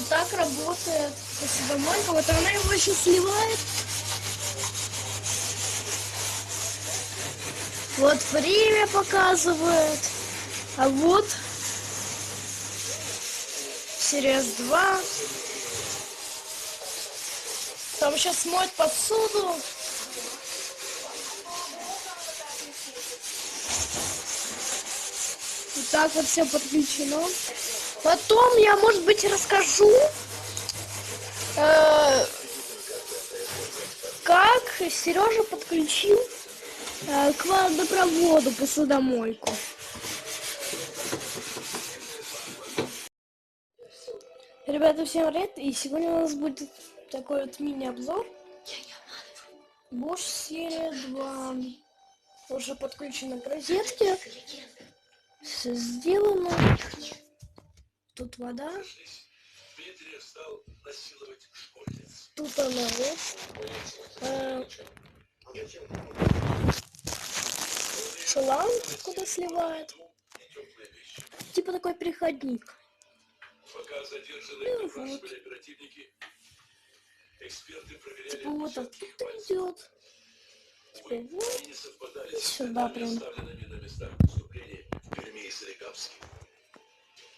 Вот так работает посудомойка. Вот она его еще сливает. Вот время показывает. А вот через 2. Там сейчас моет посуду. Вот так вот все подключено. Потом я, может быть, расскажу, как Сережа подключил к водопроводу посудомойку. Ребята, всем привет! И сегодня у нас будет такой вот мини-обзор. Bosch серия 2. Уже подключено к розетке. Все сделано. Тут вода. Тут она вот. Шланг, куда сливает. Типа такой переходник. Ну вот. Типа вот оттуда идет. Теперь вот. И сюда прям.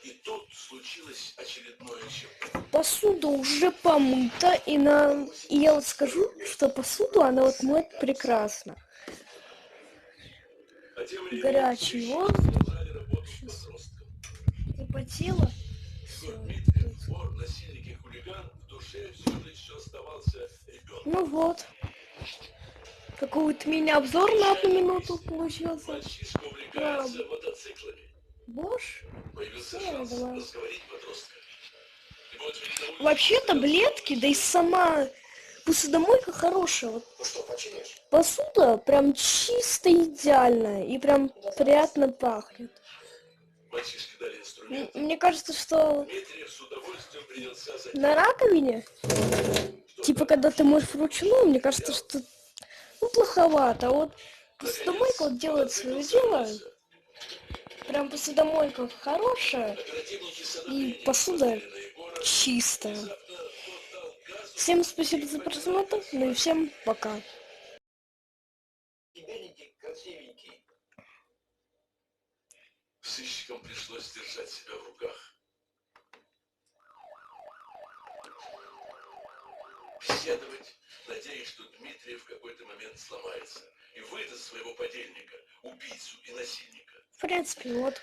И тут случилось очередное Посуда уже помыта, и я вот скажу, что посуду она вот моет прекрасно. Горячий воздух. Сейчас запотело. Ну вот. Какой вот мини-обзор на 1 минуту получился. Bosch. Вообще таблетки, да и сама посудомойка хорошая. Вот. Посуда прям чисто идеальная и прям приятно пахнет. Мне кажется, что на раковине, типа когда ты моешь вручную, мне кажется, что плоховато. А вот посудомойка вот делает свое дело. Прям посудомойка хорошая и посуда чистая. Всем спасибо за просмотр, ну и всем пока. Сыщикам пришлось держать себя в руках. Беседовать, надеясь, что Дмитрий в какой-то момент сломается и выдаст своего подельника, убийцу и насильника. В принципе, вот.